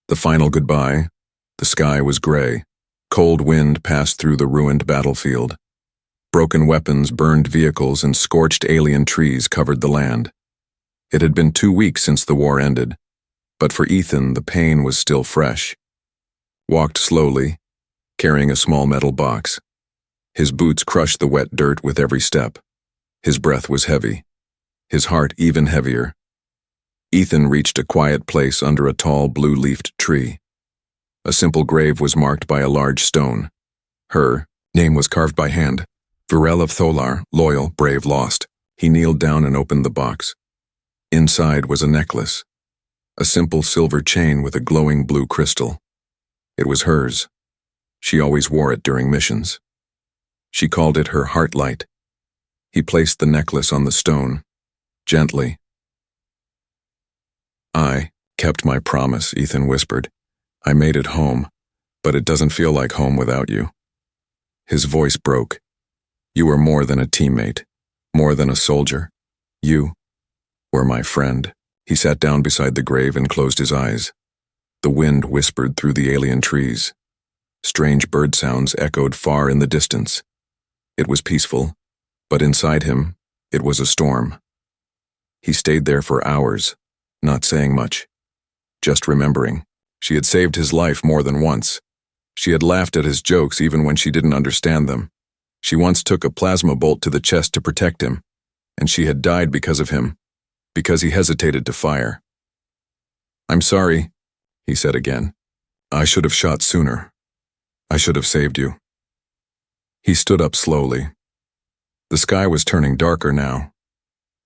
The final goodbye. The sky was gray. Cold wind passed through the ruined battlefield. Broken weapons, burned vehicles, and scorched alien trees covered the land. It had been 2 weeks since the war ended, but for Ethan the pain was still fresh. Walked slowly, carrying a small metal box. His boots crushed the wet dirt with every step. His breath was heavy, his heart even heavier. Ethan reached a quiet place under a tall blue-leafed tree. A simple grave was marked by a large stone. Her name was carved by hand. Virel of Tholar, loyal, brave, lost. He kneeled down and opened the box. Inside was a necklace, a simple silver chain with a glowing blue crystal. It was hers. She always wore it during missions. She called it her heart light. He placed the necklace on the stone, gently. "I kept my promise," Ethan whispered. "I made it home, but it doesn't feel like home without you." His voice broke. "You were more than a teammate, more than a soldier. You were my friend." He sat down beside the grave and closed his eyes. The wind whispered through the alien trees. Strange bird sounds echoed far in the distance. It was peaceful, but inside him, it was a storm. He stayed there for hours, not saying much, just remembering. She had saved his life more than once. She had laughed at his jokes even when she didn't understand them. She once took a plasma bolt to the chest to protect him, and she had died because of him, because he hesitated to fire. "I'm sorry," he said again. "I should have shot sooner. I should have saved you." He stood up slowly. The sky was turning darker now.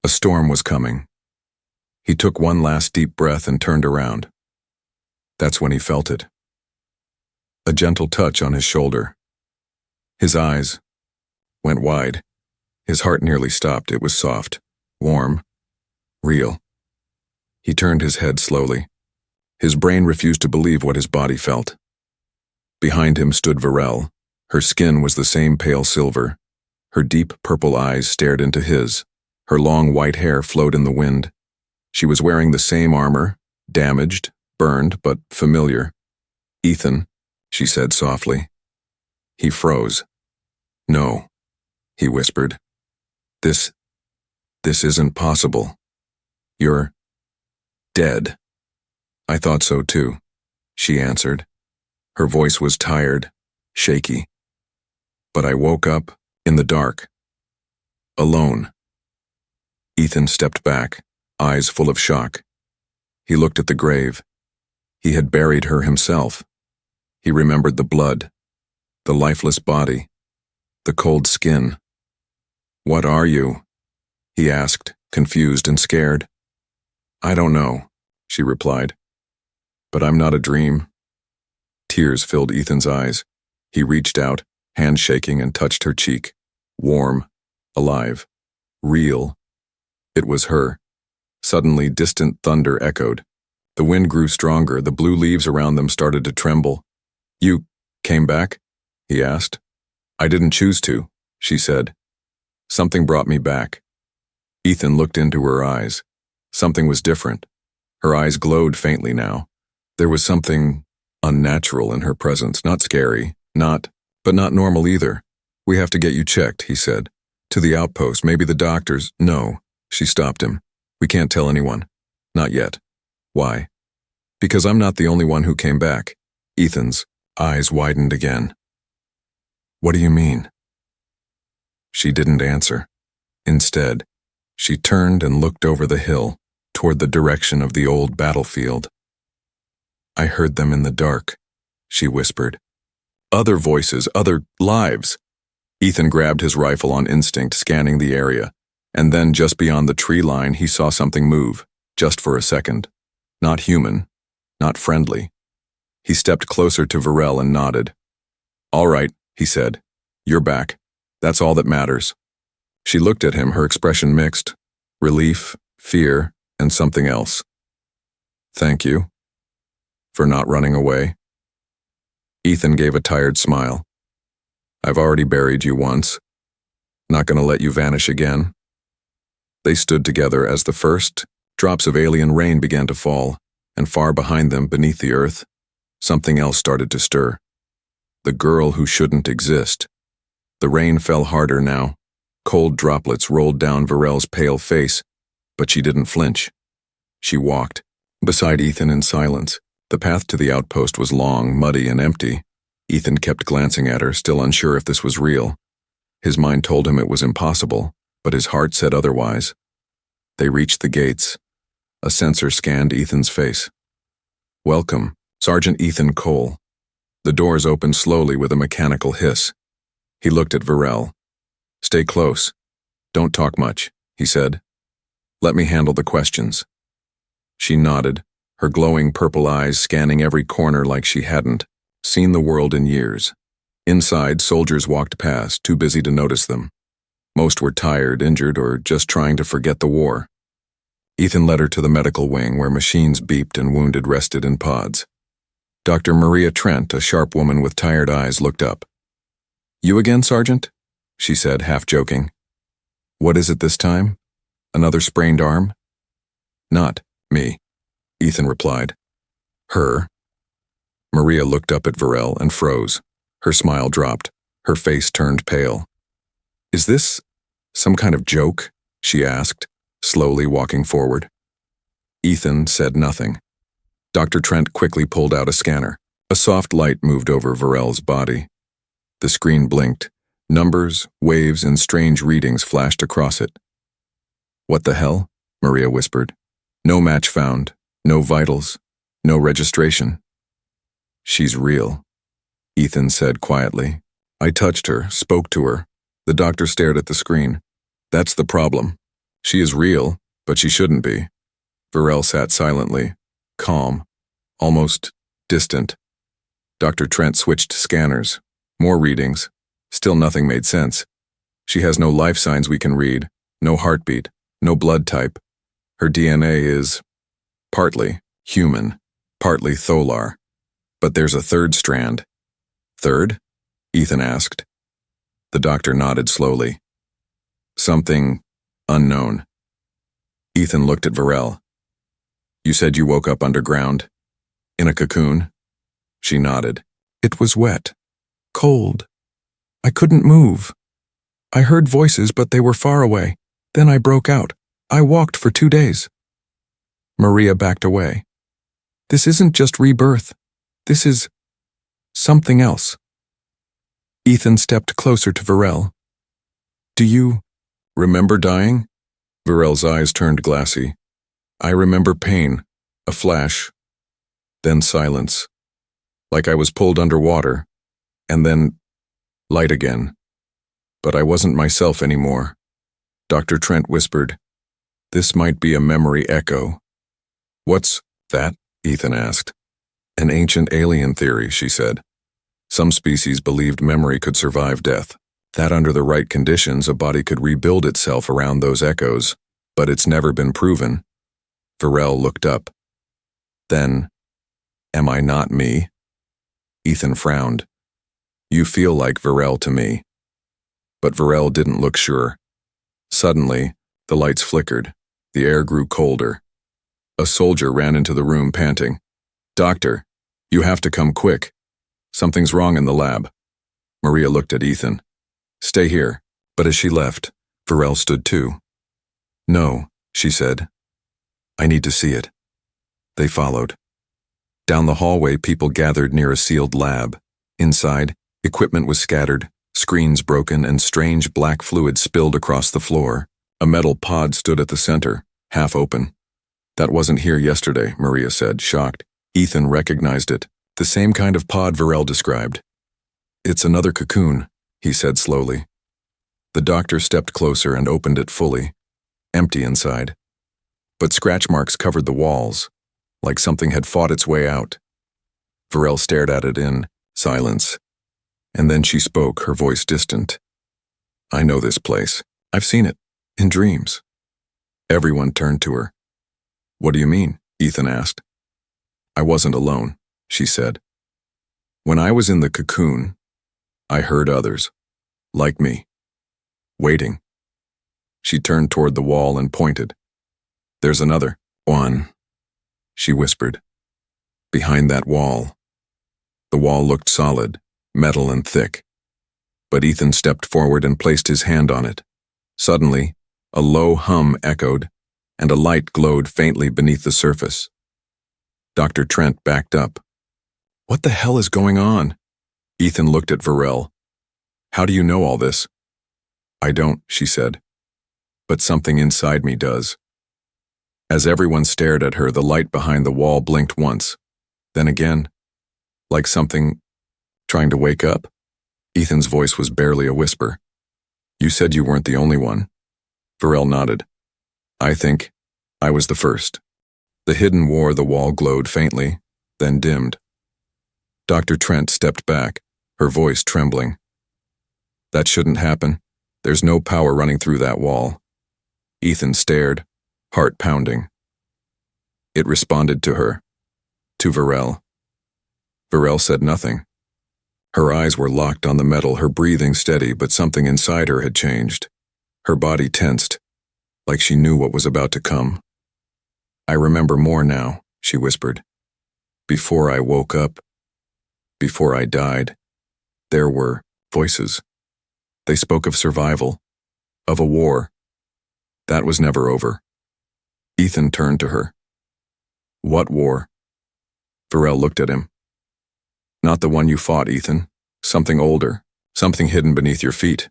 A storm was coming. He took one last deep breath and turned around. That's when he felt it. A gentle touch on his shoulder. His eyes went wide. His heart nearly stopped. It was soft, warm, real. He turned his head slowly. His brain refused to believe what his body felt. Behind him stood Virel. Her skin was the same pale silver. Her deep purple eyes stared into his. Her long white hair flowed in the wind. She was wearing the same armor, damaged, burned, but familiar. "Ethan," she said softly. He froze. "No," he whispered. This isn't possible. You're dead." "I thought so too," she answered. Her voice was tired, shaky. "But I woke up in the dark, alone." Ethan stepped back, eyes full of shock. He looked at the grave. He had buried her himself. He remembered the blood, the lifeless body, the cold skin. "What are you?" he asked, confused and scared. "I don't know," she replied. "But I'm not a dream." Tears filled Ethan's eyes. He reached out, hand shaking, and touched her cheek. Warm, alive, real. It was her. Suddenly, distant thunder echoed. The wind grew stronger. The blue leaves around them started to tremble. "You came back?" he asked. "I didn't choose to," she said. "Something brought me back." Ethan looked into her eyes. Something was different. Her eyes glowed faintly now. There was something unnatural in her presence, not scary, but not normal either. "We have to get you checked," he said. "To the outpost, maybe the doctors." "No," she stopped him. "We can't tell anyone. Not yet." "Why?" "Because I'm not the only one who came back." Ethan's eyes widened again. "What do you mean?" She didn't answer. Instead, she turned and looked over the hill, toward the direction of the old battlefield. "I heard them in the dark," she whispered. "Other voices, other lives." Ethan grabbed his rifle on instinct, scanning the area, and then just beyond the tree line he saw something move, just for a second. Not human, not friendly. He stepped closer to Virel and nodded. "All right," he said. "You're back. That's all that matters." She looked at him, her expression mixed. Relief, fear, and something else. "Thank you. For not running away." Ethan gave a tired smile. "I've already buried you once. Not gonna let you vanish again." They stood together as the first drops of alien rain began to fall, and far behind them, beneath the earth, something else started to stir. The girl who shouldn't exist. The rain fell harder now. Cold droplets rolled down Varel's pale face, but she didn't flinch. She walked beside Ethan in silence. The path to the outpost was long, muddy, and empty. Ethan kept glancing at her, still unsure if this was real. His mind told him it was impossible, but his heart said otherwise. They reached the gates. A sensor scanned Ethan's face. "Welcome, Sergeant Ethan Cole." The doors opened slowly with a mechanical hiss. He looked at Varel. "Stay close. Don't talk much," he said. "Let me handle the questions." She nodded, her glowing purple eyes scanning every corner like she hadn't seen the world in years. Inside, soldiers walked past, too busy to notice them. Most were tired, injured, or just trying to forget the war. Ethan led her to the medical wing, where machines beeped and wounded rested in pods. Dr. Maria Trent, a sharp woman with tired eyes, looked up. "You again, Sergeant?" she said, half joking. "What is it this time? Another sprained arm?" "Not me," Ethan replied. "Her." Maria looked up at Varel and froze. Her smile dropped. Her face turned pale. "Is this some kind of joke?" she asked, slowly walking forward. Ethan said nothing. Dr. Trent quickly pulled out a scanner. A soft light moved over Varel's body. The screen blinked. Numbers, waves, and strange readings flashed across it. "What the hell?" Maria whispered. "No match found. No vitals. No registration." "She's real," Ethan said quietly. "I touched her, spoke to her." The doctor stared at the screen. "That's the problem. She is real, but she shouldn't be." Varel sat silently, calm, almost distant. Dr. Trent switched scanners. More readings. Still nothing made sense. "She has no life signs we can read, no heartbeat, no blood type. Her DNA is partly human, partly Tholar. But there's a third strand." "Third?" Ethan asked. The doctor nodded slowly. "Something unknown." Ethan looked at Varel. "You said you woke up underground? In a cocoon?" She nodded. "It was wet. Cold. I couldn't move. I heard voices, but they were far away. Then I broke out. I walked for 2 days." Maria backed away. "This isn't just rebirth. This is something else." Ethan stepped closer to Varel. "Do you remember dying?" Varel's eyes turned glassy. "I remember pain, a flash, then silence, like I was pulled underwater, and then light again. But I wasn't myself anymore." Dr. Trent whispered, "This might be a memory echo." "What's that?" Ethan asked. "An ancient alien theory," she said. "Some species believed memory could survive death, that under the right conditions a body could rebuild itself around those echoes, but it's never been proven." Varel looked up. "Then, am I not me?" Ethan frowned. "You feel like Varel to me." But Varel didn't look sure. Suddenly, the lights flickered. The air grew colder. A soldier ran into the room panting. "Doctor, you have to come quick. Something's wrong in the lab." Maria looked at Ethan. "Stay here." But as she left, Varel stood too. "No," she said. "I need to see it." They followed. Down the hallway, people gathered near a sealed lab. Inside, equipment was scattered, screens broken, and strange black fluid spilled across the floor. A metal pod stood at the center, half open. "That wasn't here yesterday," Maria said, shocked. Ethan recognized it. The same kind of pod Varel described. "It's another cocoon," he said slowly. The doctor stepped closer and opened it fully. Empty inside. But scratch marks covered the walls, like something had fought its way out. Varel stared at it in silence. And then she spoke, her voice distant. "I know this place. I've seen it. In dreams." Everyone turned to her. "What do you mean?" Ethan asked. "I wasn't alone," she said. "When I was in the cocoon, I heard others, like me, waiting." She turned toward the wall and pointed. "There's another one," she whispered. Behind that wall. The wall looked solid, metal and thick. But Ethan stepped forward and placed his hand on it. Suddenly, a low hum echoed, and a light glowed faintly beneath the surface. Dr. Trent backed up. "What the hell is going on?" Ethan looked at Varel. "How do you know all this?" "I don't," she said. "But something inside me does." As everyone stared at her, the light behind the wall blinked once. Then again, like something trying to wake up. Ethan's voice was barely a whisper. "You said you weren't the only one." Varel nodded. "I think I was the first." The hidden war the wall glowed faintly, then dimmed. Dr. Trent stepped back, her voice trembling. "That shouldn't happen. There's no power running through that wall." Ethan stared, heart pounding. It responded to her, to Varel. Varel said nothing. Her eyes were locked on the metal, her breathing steady, but something inside her had changed. Her body tensed, like she knew what was about to come. "I remember more now," she whispered. "Before I woke up, before I died, there were voices. They spoke of survival, of a war. That was never over." Ethan turned to her. "What war?" Varel looked at him. "Not the one you fought, Ethan. Something older, something hidden beneath your feet."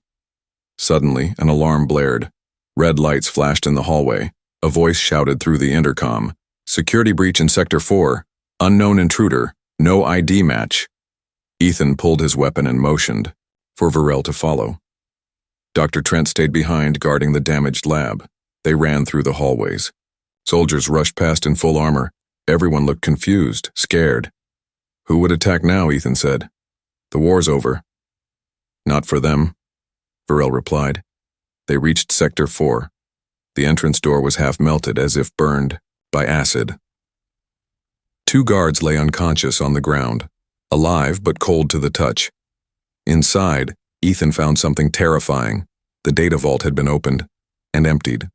Suddenly, an alarm blared. Red lights flashed in the hallway. A voice shouted through the intercom, "Security breach in Sector 4. Unknown intruder. No ID match." Ethan pulled his weapon and motioned for Varel to follow. Dr. Trent stayed behind, guarding the damaged lab. They ran through the hallways. Soldiers rushed past in full armor. Everyone looked confused, scared. "Who would attack now?" Ethan said. "The war's over." "Not for them," Varel replied. They reached Sector 4. The entrance door was half melted, as if burned by acid. 2 guards lay unconscious on the ground, alive but cold to the touch. Inside, Ethan found something terrifying. The data vault had been opened and emptied.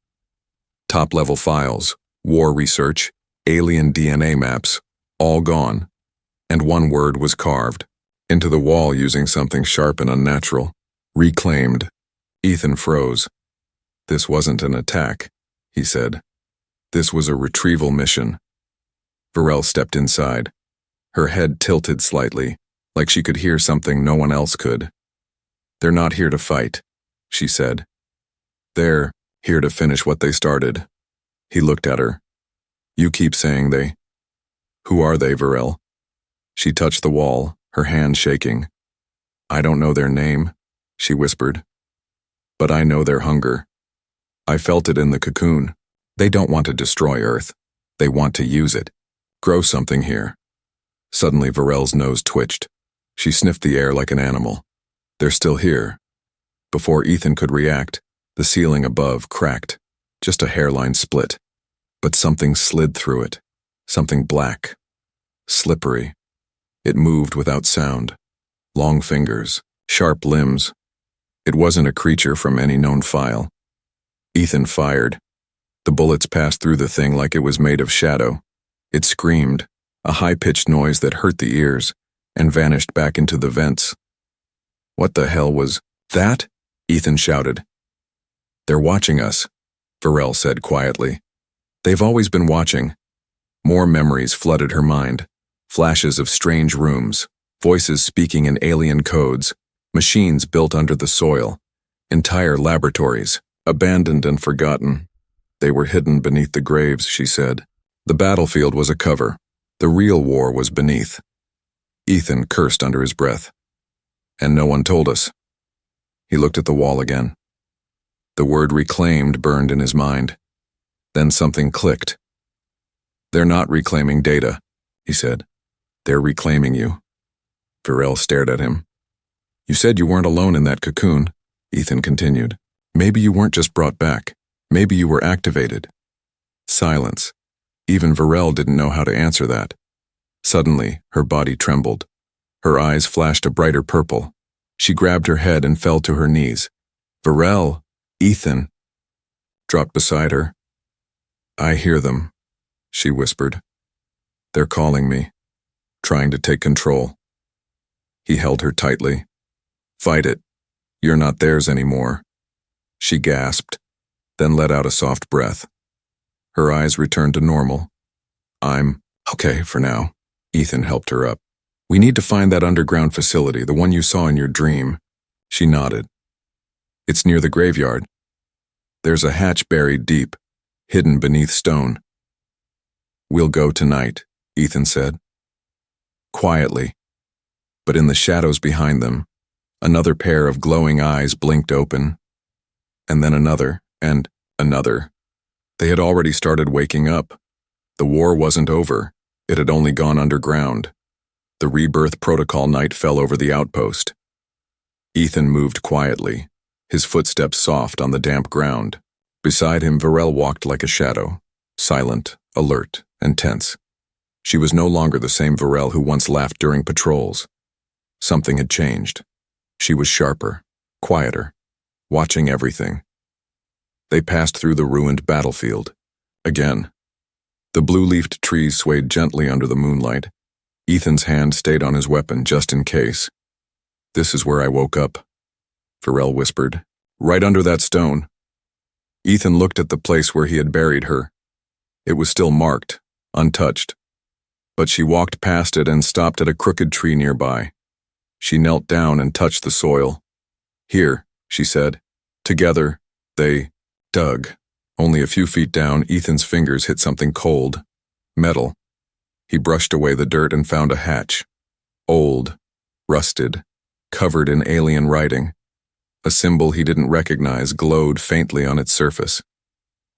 Top-level files, war research, alien DNA maps, all gone. And one word was carved into the wall using something sharp and unnatural. "Reclaimed." Ethan froze. "This wasn't an attack," he said. "This was a retrieval mission." Varel stepped inside. Her head tilted slightly, like she could hear something no one else could. "They're not here to fight," she said. "They're here to finish what they started." He looked at her. "You keep saying they." "Who are they, Varel?" She touched the wall, her hand shaking. "I don't know their name," she whispered. "But I know their hunger. I felt it in the cocoon. They don't want to destroy Earth. They want to use it. Grow something here." Suddenly Varel's nose twitched. She sniffed the air like an animal. "They're still here." Before Ethan could react, the ceiling above cracked. Just a hairline split. But something slid through it. Something black. Slippery. It moved without sound. Long fingers. Sharp limbs. It wasn't a creature from any known file. Ethan fired. The bullets passed through the thing like it was made of shadow. It screamed, a high-pitched noise that hurt the ears, and vanished back into the vents. "What the hell was that?" Ethan shouted. "They're watching us," Varel said quietly. "They've always been watching." More memories flooded her mind. Flashes of strange rooms, voices speaking in alien codes, machines built under the soil, entire laboratories, abandoned and forgotten. They were hidden beneath the graves, she said. The battlefield was a cover. The real war was beneath. Ethan cursed under his breath. "And no one told us." He looked at the wall again. The word reclaimed burned in his mind. Then something clicked. "They're not reclaiming data," he said. "They're reclaiming you." Varel stared at him. "You said you weren't alone in that cocoon," Ethan continued. "Maybe you weren't just brought back. Maybe you were activated." Silence. Even Varel didn't know how to answer that. Suddenly, her body trembled. Her eyes flashed a brighter purple. She grabbed her head and fell to her knees. "Varel! Ethan!" Dropped beside her. "I hear them," she whispered. "They're calling me." trying to take control. He held her tightly. Fight it. You're not theirs anymore. She gasped, then let out a soft breath. Her eyes returned to normal. I'm okay for now. Ethan helped her up. We need to find that underground facility, the one you saw in your dream. She nodded. It's near the graveyard. There's a hatch buried deep, hidden beneath stone. We'll go tonight, Ethan said. Quietly, but in the shadows behind them, another pair of glowing eyes blinked open. And then another, and another. They had already started waking up. The war wasn't over. It had only gone underground. The rebirth protocol night fell over the outpost. Ethan moved quietly, his footsteps soft on the damp ground. Beside him, Varel walked like a shadow, silent, alert, and tense. She was no longer the same Varel who once laughed during patrols. Something had changed. She was sharper, quieter, watching everything. They passed through the ruined battlefield. Again. The blue-leafed trees swayed gently under the moonlight. Ethan's hand stayed on his weapon just in case. This is where I woke up, Varel whispered. Right under that stone. Ethan looked at the place where he had buried her. It was still marked, untouched. But she walked past it and stopped at a crooked tree nearby. She knelt down and touched the soil. Here, she said. Together, they dug. Only a few feet down, Ethan's fingers hit something cold. Metal. He brushed away the dirt and found a hatch. Old, rusted, covered in alien writing. A symbol he didn't recognize glowed faintly on its surface.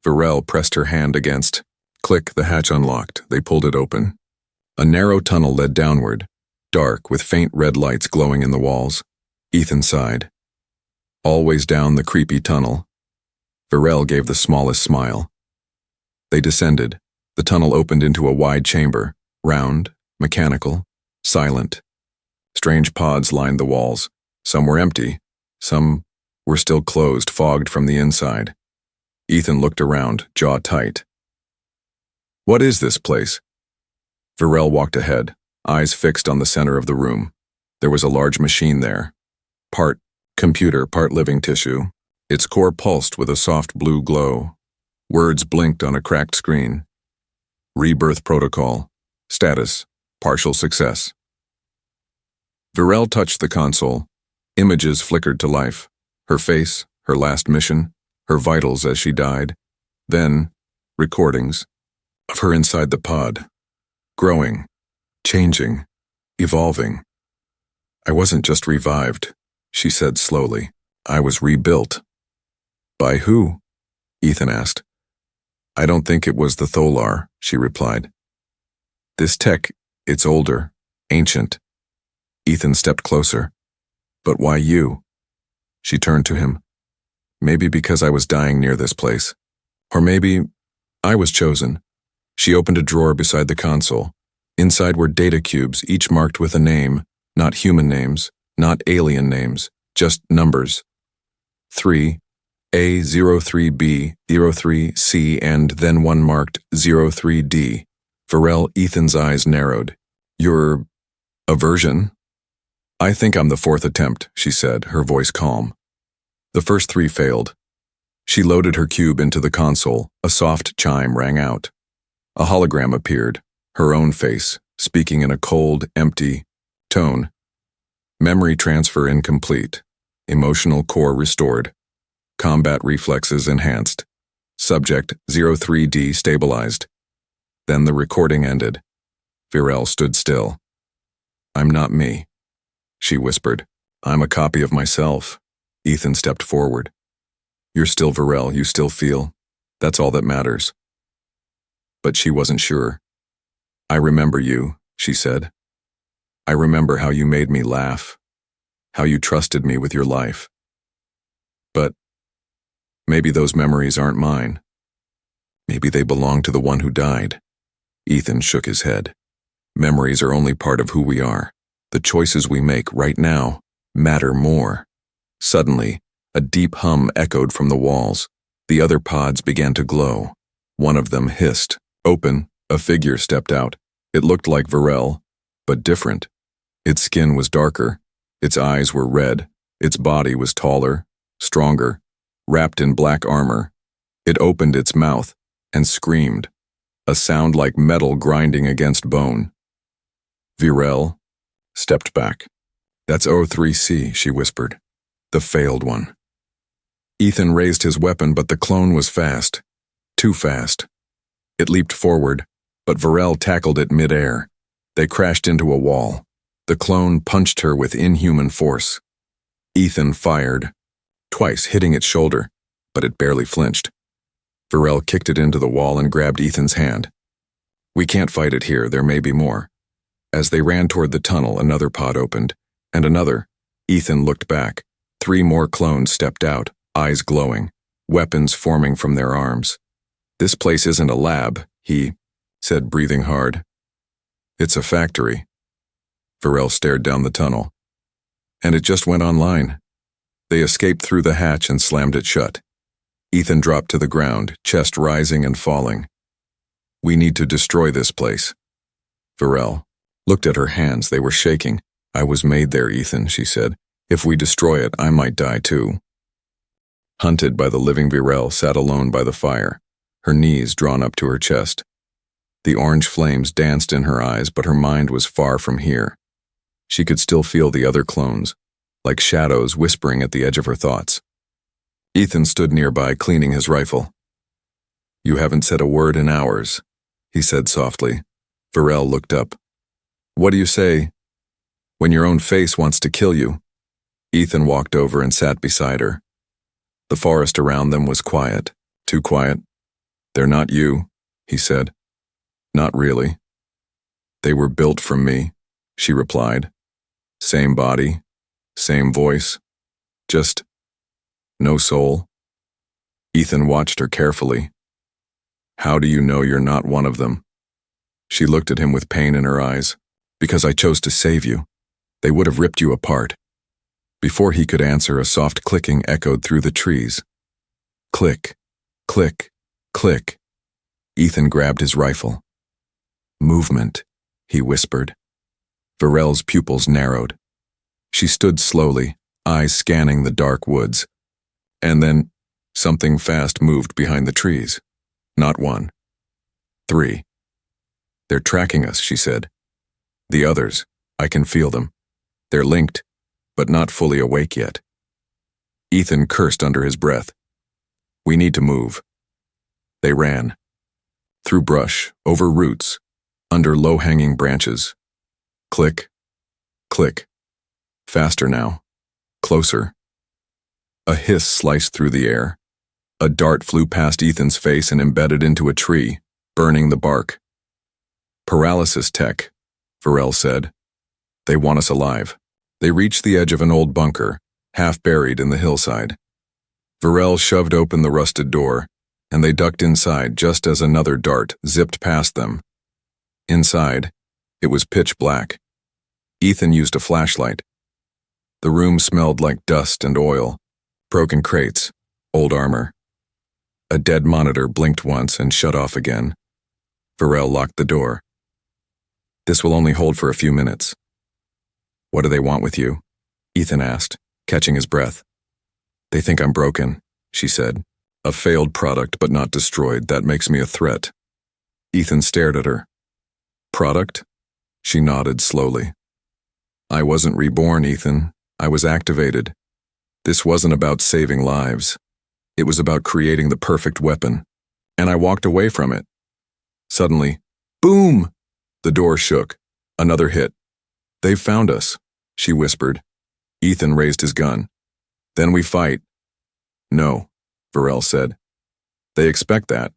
Varel pressed her hand against. Click, the hatch unlocked. They pulled it open. A narrow tunnel led downward, dark with faint red lights glowing in the walls. Ethan sighed. Always down the creepy tunnel. Varel gave the smallest smile. They descended. The tunnel opened into a wide chamber, round, mechanical, silent. Strange pods lined the walls. Some were empty. Some were still closed, fogged from the inside. Ethan looked around, jaw tight. What is this place? Varel walked ahead, eyes fixed on the center of the room. There was a large machine there. Part computer, part living tissue. Its core pulsed with a soft blue glow. Words blinked on a cracked screen. Rebirth protocol. Status. Partial success. Varel touched the console. Images flickered to life. Her face, her last mission, her vitals as she died. Then, recordings of her inside the pod. Growing, changing, evolving. I wasn't just revived, she said slowly. I was rebuilt. By who? Ethan asked. I don't think it was the Tholar, she replied. This tech, it's older, ancient. Ethan stepped closer. But why you? She turned to him. Maybe because I was dying near this place. Or maybe I was chosen. She opened a drawer beside the console. Inside were data cubes, each marked with a name, not human names, not alien names, just numbers. 3, A03B, 03C, and then one marked 03D. Varel, Ethan's eyes narrowed. You're a version? I think I'm the fourth attempt, she said, her voice calm. The first 3 failed. She loaded her cube into the console. A soft chime rang out. A hologram appeared, her own face, speaking in a cold, empty tone. Memory transfer incomplete. Emotional core restored. Combat reflexes enhanced. Subject 03D stabilized. Then the recording ended. Varel stood still. I'm not me, she whispered. I'm a copy of myself. Ethan stepped forward. You're still Varel, you still feel. That's all that matters. But she wasn't sure. I remember you, she said. I remember how you made me laugh, how you trusted me with your life. But maybe those memories aren't mine. Maybe they belong to the one who died. Ethan shook his head. Memories are only part of who we are. The choices we make right now matter more. Suddenly, a deep hum echoed from the walls. The other pods began to glow. One of them hissed. Open, a figure stepped out. It looked like Varel, but different. Its skin was darker, its eyes were red, its body was taller, stronger, wrapped in black armor. It opened its mouth and screamed, a sound like metal grinding against bone. Virel stepped back. "That's O3C, she whispered. "The failed one." Ethan raised his weapon, but the clone was fast. Too fast. It leaped forward, but Virel tackled it mid-air. They crashed into a wall. The clone punched her with inhuman force. Ethan fired, twice hitting its shoulder, but it barely flinched. Virel kicked it into the wall and grabbed Ethan's hand. "We can't fight it here, there may be more." As they ran toward the tunnel, another pod opened, and another. Ethan looked back. 3 more clones stepped out, eyes glowing, weapons forming from their arms. "This place isn't a lab," he said, breathing hard. "It's a factory." Virel stared down the tunnel. "And it just went online." They escaped through the hatch and slammed it shut. Ethan dropped to the ground, chest rising and falling. "We need to destroy this place." Virel looked at her hands. They were shaking. "I was made there, Ethan," she said. "If we destroy it, I might die too." Hunted by the living, Virel sat alone by the fire, her knees drawn up to her chest. The orange flames danced in her eyes, but her mind was far from here. She could still feel the other clones, like shadows whispering at the edge of her thoughts. Ethan stood nearby, cleaning his rifle. "You haven't said a word in hours," he said softly. Virel looked up. "What do you say when your own face wants to kill you?" Ethan walked over and sat beside her. The forest around them was quiet, too quiet. "They're not you," he said. "Not really." "They were built from me," she replied. "Same body, same voice, just no soul." Ethan watched her carefully. "How do you know you're not one of them?" She looked at him with pain in her eyes. "Because I chose to save you. They would have ripped you apart." Before he could answer, a soft clicking echoed through the trees. Click, click, click. Ethan grabbed his rifle. "Movement," he whispered. Virel's pupils narrowed. She stood slowly, eyes scanning the dark woods. And then, something fast moved behind the trees. Not 1. 3. "They're tracking us," she said. "The others, I can feel them. They're linked, but not fully awake yet." Ethan cursed under his breath. "We need to move." They ran. Through brush, over roots, under low-hanging branches. Click, click. Faster now. Closer. A hiss sliced through the air. A dart flew past Ethan's face and embedded into a tree, burning the bark. "Paralysis tech," Virel said. "They want us alive." They reached the edge of an old bunker, half buried in the hillside. Virel shoved open the rusted door, and they ducked inside just as another dart zipped past them. Inside, it was pitch black. Ethan used a flashlight. The room smelled like dust and oil, broken crates, old armor. A dead monitor blinked once and shut off again. Virel locked the door. "This will only hold for a few minutes." "What do they want with you?" Ethan asked, catching his breath. "They think I'm broken," she said. "A failed product, but not destroyed. That makes me a threat." Ethan stared at her. "Product?" She nodded slowly. "I wasn't reborn, Ethan. I was activated. This wasn't about saving lives. It was about creating the perfect weapon. And I walked away from it." Suddenly, boom! The door shook. Another hit. "They've found us," she whispered. Ethan raised his gun. "Then we fight." "No," Virel said. "They expect that.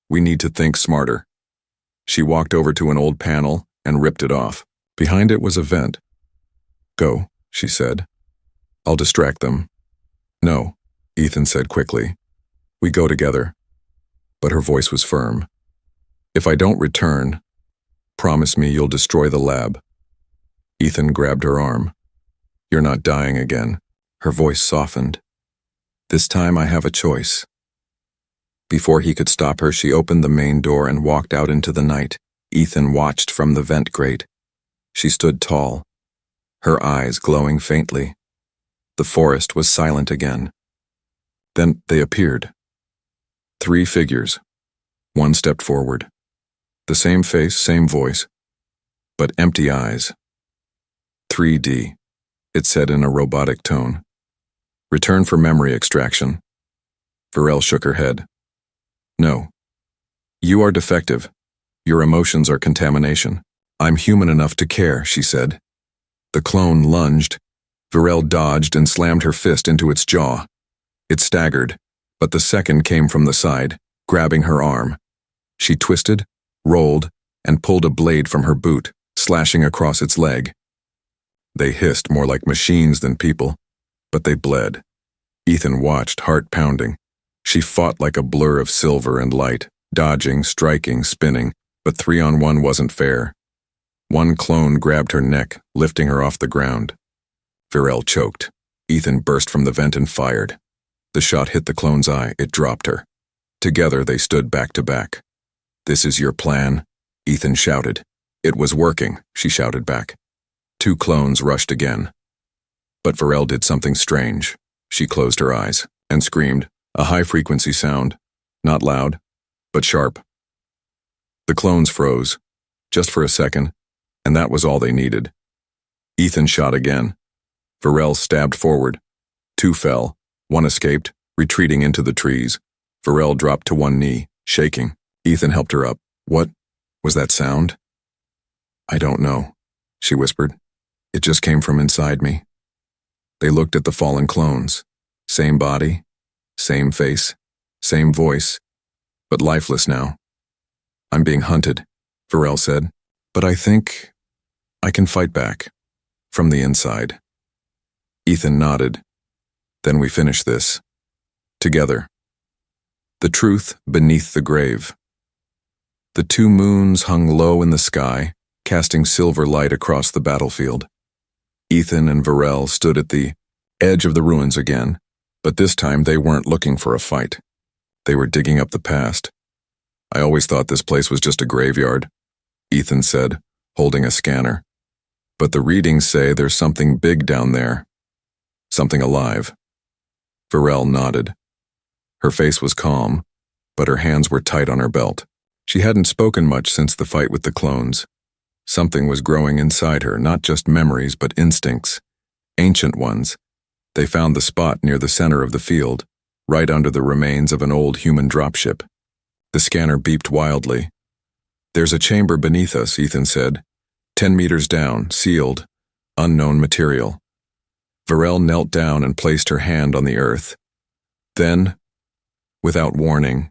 We need to think smarter." She walked over to an old panel and ripped it off. Behind it was a vent. "Go," she said. "I'll distract them." "No," Ethan said quickly. "We go together." But her voice was firm. "If I don't return, promise me you'll destroy the lab." Ethan grabbed her arm. "You're not dying again." Her voice softened. "This time I have a choice." Before he could stop her, she opened the main door and walked out into the night. Ethan watched from the vent grate. She stood tall, her eyes glowing faintly. The forest was silent again. Then they appeared. 3 figures. One stepped forward. The same face, same voice, but empty eyes. 3D, it said in a robotic tone. Return for memory extraction. Varel shook her head. No. You are defective. Your emotions are contamination. I'm human enough to care, she said. The clone lunged. Varel dodged and slammed her fist into its jaw. It staggered, but the second came from the side, grabbing her arm. She twisted, rolled, and pulled a blade from her boot, slashing across its leg. They hissed more like machines than people, but they bled. Ethan watched, heart pounding. She fought like a blur of silver and light, dodging, striking, spinning, but 3-on-1 wasn't fair. One clone grabbed her neck, lifting her off the ground. Varel choked. Ethan burst from the vent and fired. The shot hit the clone's eye. It dropped her. Together they stood back to back. This is your plan? Ethan shouted. It was working, she shouted back. 2 clones rushed again. But Varel did something strange. She closed her eyes and screamed, a high-frequency sound, not loud, but sharp. The clones froze, just for a second, and that was all they needed. Ethan shot again. Varel stabbed forward. 2 fell. 1 escaped, retreating into the trees. Varel dropped to one knee, shaking. Ethan helped her up. What was that sound? I don't know, she whispered. It just came from inside me. They looked at the fallen clones. Same body, same face, same voice, but lifeless now. I'm being hunted, Varel said, but I think I can fight back, from the inside. Ethan nodded. Then we finish this. Together. The truth beneath the grave. The 2 moons hung low in the sky, casting silver light across the battlefield. Ethan and Varel stood at the edge of the ruins again, but this time they weren't looking for a fight. They were digging up the past. I always thought this place was just a graveyard, Ethan said, holding a scanner. But the readings say there's something big down there. Something alive. Varel nodded. Her face was calm, but her hands were tight on her belt. She hadn't spoken much since the fight with the clones. Something was growing inside her, not just memories, but instincts. Ancient ones. They found the spot near the center of the field, right under the remains of an old human dropship. The scanner beeped wildly. There's a chamber beneath us, Ethan said. 10 meters down, sealed. Unknown material. Varel knelt down and placed her hand on the earth. Then, without warning,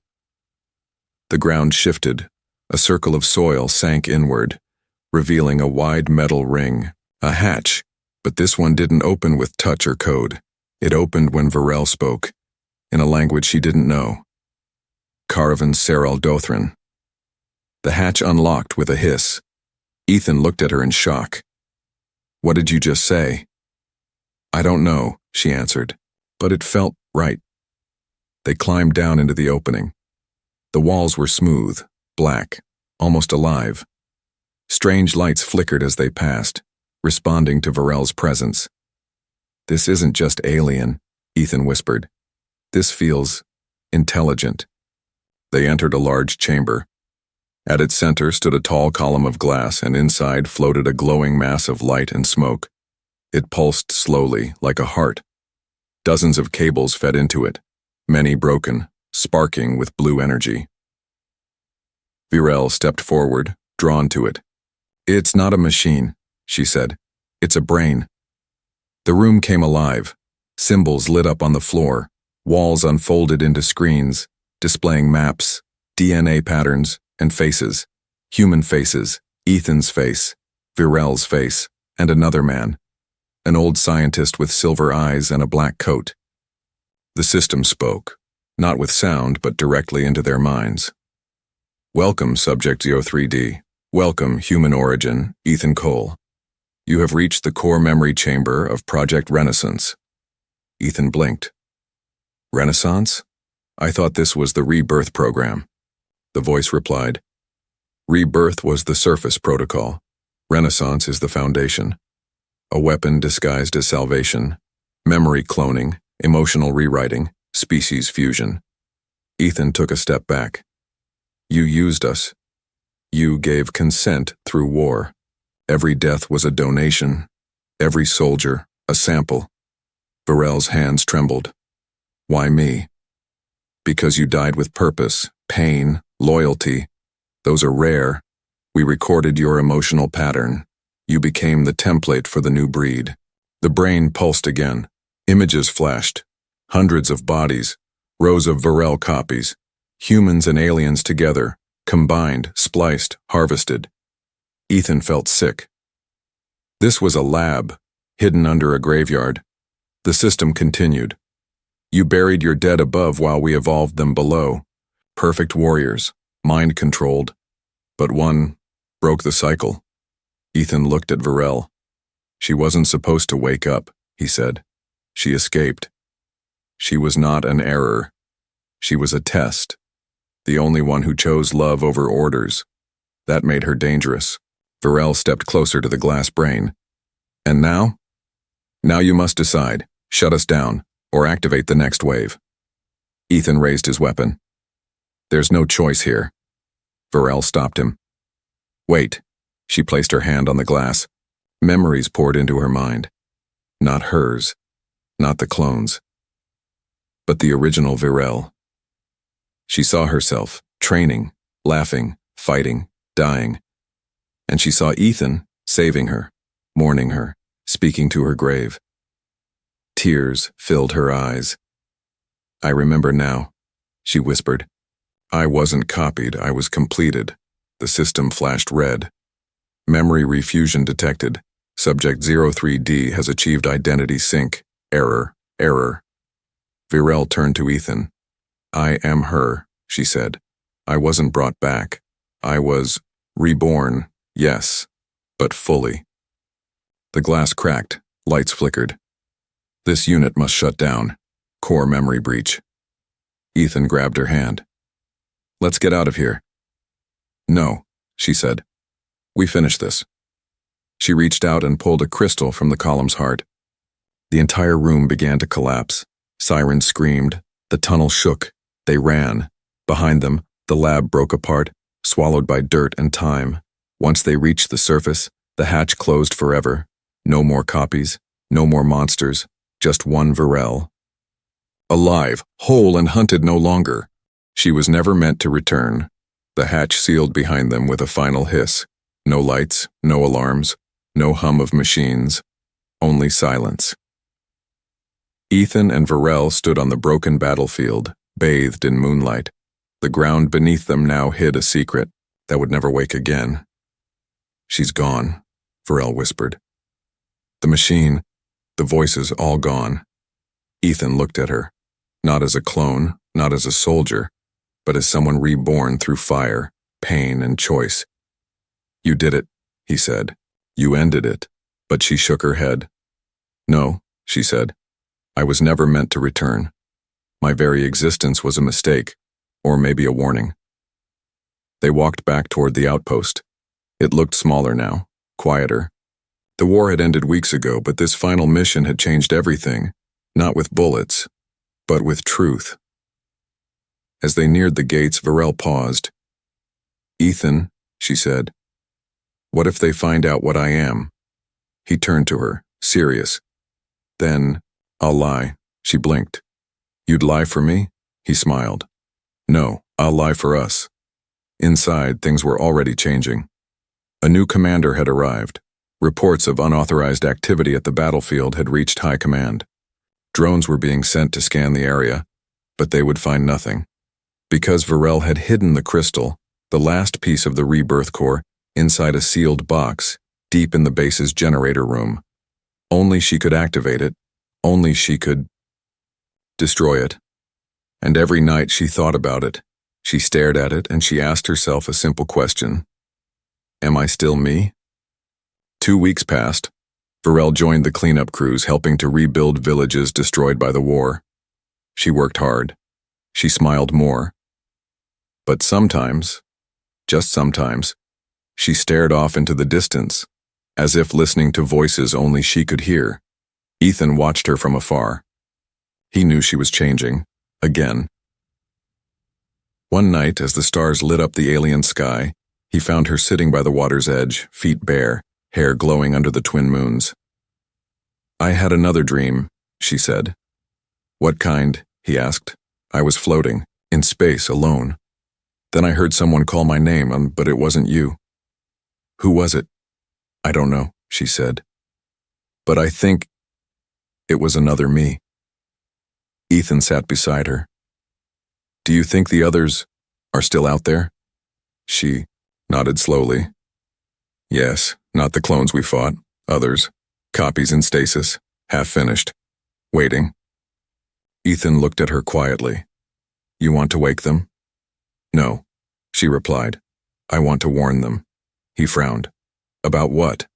the ground shifted. A circle of soil sank inward, revealing a wide metal ring, a hatch, but this one didn't open with touch or code. It opened when Varel spoke, in a language she didn't know. Caravan Seral Dothran. The hatch unlocked with a hiss. Ethan looked at her in shock. What did you just say? I don't know, she answered, but it felt right. They climbed down into the opening. The walls were smooth, black, almost alive. Strange lights flickered as they passed, responding to Varel's presence. This isn't just alien, Ethan whispered. This feels intelligent. They entered a large chamber. At its center stood a tall column of glass, and inside floated a glowing mass of light and smoke. It pulsed slowly, like a heart. Dozens of cables fed into it, many broken, sparking with blue energy. Varel stepped forward, drawn to it. It's not a machine, she said. It's a brain. The room came alive. Symbols lit up on the floor. Walls unfolded into screens, displaying maps, DNA patterns, and faces. Human faces, Ethan's face, Varel's face, and another man. An old scientist with silver eyes and a black coat. The system spoke, not with sound, but directly into their minds. Welcome, Subject 03D. Welcome, Human Origin, Ethan Cole. You have reached the core memory chamber of Project Renaissance. Ethan blinked. Renaissance? I thought this was the rebirth program. The voice replied. Rebirth was the surface protocol. Renaissance is the foundation. A weapon disguised as salvation. Memory cloning, emotional rewriting, species fusion. Ethan took a step back. You used us. You gave consent through war. Every death was a donation. Every soldier, a sample. Varel's hands trembled. Why me? Because you died with purpose, pain, loyalty. Those are rare. We recorded your emotional pattern. You became the template for the new breed. The brain pulsed again. Images flashed. Hundreds of bodies. Rows of Varel copies. Humans and aliens together. Combined, spliced, harvested. Ethan felt sick. This was a lab, hidden under a graveyard. The system continued. You buried your dead above while we evolved them below. Perfect warriors, mind-controlled. But one broke the cycle. Ethan looked at Varel. She wasn't supposed to wake up, he said. She escaped. She was not an error. She was a test. The only one who chose love over orders. That made her dangerous. Varel stepped closer to the glass brain. And now? Now you must decide. Shut us down, or activate the next wave. Ethan raised his weapon. There's no choice here. Varel stopped him. Wait. She placed her hand on the glass. Memories poured into her mind. Not hers. Not the clones. But the original Varel. She saw herself, training, laughing, fighting, dying. And she saw Ethan, saving her, mourning her, speaking to her grave. Tears filled her eyes. I remember now, she whispered. I wasn't copied, I was completed. The system flashed red. Memory refusion detected. Subject 03D has achieved identity sync. Error, error. Varel turned to Ethan. I am her, she said. I wasn't brought back. I was reborn, yes, but fully. The glass cracked, lights flickered. This unit must shut down. Core memory breach. Ethan grabbed her hand. Let's get out of here. No, she said. We finished this. She reached out and pulled a crystal from the column's heart. The entire room began to collapse. Sirens screamed. The tunnel shook. They ran. Behind them, the lab broke apart, swallowed by dirt and time. Once they reached the surface, the hatch closed forever. No more copies, no more monsters, just one Varel. Alive, whole and hunted no longer. She was never meant to return. The hatch sealed behind them with a final hiss. No lights, no alarms, no hum of machines, only silence. Ethan and Varel stood on the broken battlefield, bathed in moonlight. The ground beneath them now hid a secret that would never wake again. She's gone, Varel whispered. The machine, the voices all gone. Ethan looked at her, not as a clone, not as a soldier, but as someone reborn through fire, pain, and choice. You did it, he said. You ended it. But she shook her head. No, she said. I was never meant to return. My very existence was a mistake, or maybe a warning. They walked back toward the outpost. It looked smaller now, quieter. The war had ended weeks ago, but this final mission had changed everything, not with bullets, but with truth. As they neared the gates, Varel paused. Ethan, she said, what if they find out what I am? He turned to her, serious. Then, I'll lie, she blinked. You'd lie for me? He smiled. No, I'll lie for us. Inside, things were already changing. A new commander had arrived. Reports of unauthorized activity at the battlefield had reached high command. Drones were being sent to scan the area, but they would find nothing. Because Varel had hidden the crystal, the last piece of the rebirth core, inside a sealed box, deep in the base's generator room. Only she could activate it. Only she could destroy it. And every night she thought about it. She stared at it and she asked herself a simple question. Am I still me? 2 weeks passed. Varel joined the cleanup crews helping to rebuild villages destroyed by the war. She worked hard. She smiled more. But sometimes, just sometimes, she stared off into the distance, as if listening to voices only she could hear. Ethan watched her from afar. He knew she was changing, again. One night, as the stars lit up the alien sky, he found her sitting by the water's edge, feet bare, hair glowing under the twin moons. "I had another dream," she said. "What kind?" he asked. "I was floating, in space, alone. Then I heard someone call my name, but it wasn't you." "Who was it?" "I don't know," she said. "But I think it was another me." Ethan sat beside her. "Do you think the others are still out there?" She nodded slowly. "Yes, not the clones we fought. Others. Copies in stasis, half finished. Waiting." Ethan looked at her quietly. "You want to wake them?" "No," she replied. "I want to warn them." He frowned. "About what?"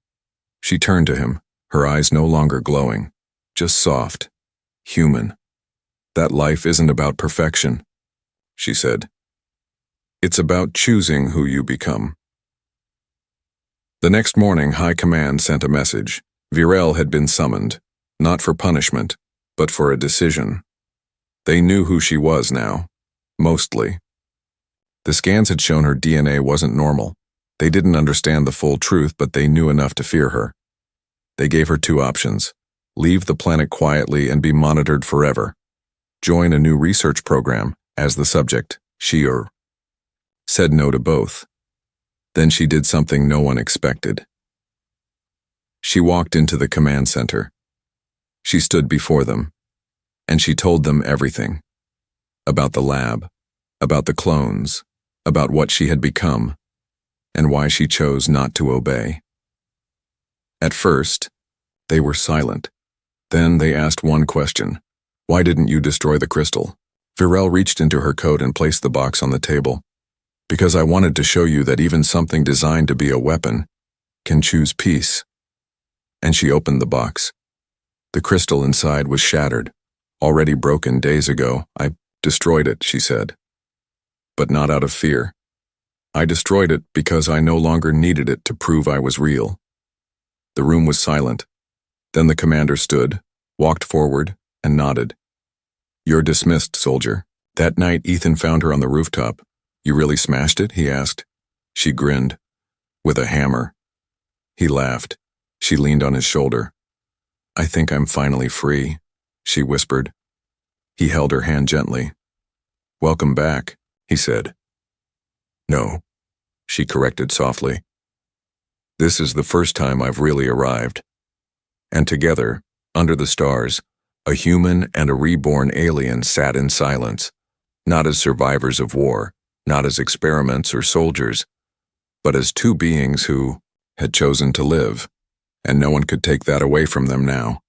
She turned to him, her eyes no longer glowing, just soft, human. "That life isn't about perfection," she said. "It's about choosing who you become." The next morning, High Command sent a message. Virel had been summoned, not for punishment, but for a decision. They knew who she was now, mostly. The scans had shown her DNA wasn't normal. They didn't understand the full truth, but they knew enough to fear her. They gave her two options: leave the planet quietly and be monitored forever. Join a new research program as the subject, said no to both. Then she did something no one expected. She walked into the command center. She stood before them, and she told them everything. About the lab, about the clones, about what she had become, and why she chose not to obey. At first, they were silent. Then they asked one question: "Why didn't you destroy the crystal?" Virel reached into her coat and placed the box on the table. "Because I wanted to show you that even something designed to be a weapon can choose peace." And she opened the box. The crystal inside was shattered, already broken days ago. "I destroyed it," she said. "But not out of fear. I destroyed it because I no longer needed it to prove I was real." The room was silent. Then the commander stood, walked forward, and nodded. "You're dismissed, soldier." That night, Ethan found her on the rooftop. "You really smashed it?" he asked. She grinned. "With a hammer." He laughed. She leaned on his shoulder. "I think I'm finally free," she whispered. He held her hand gently. "Welcome back," he said. "No," she corrected softly. "This is the first time I've really arrived." And together, under the stars, a human and a reborn alien sat in silence, not as survivors of war, not as experiments or soldiers, but as two beings who had chosen to live, and no one could take that away from them now.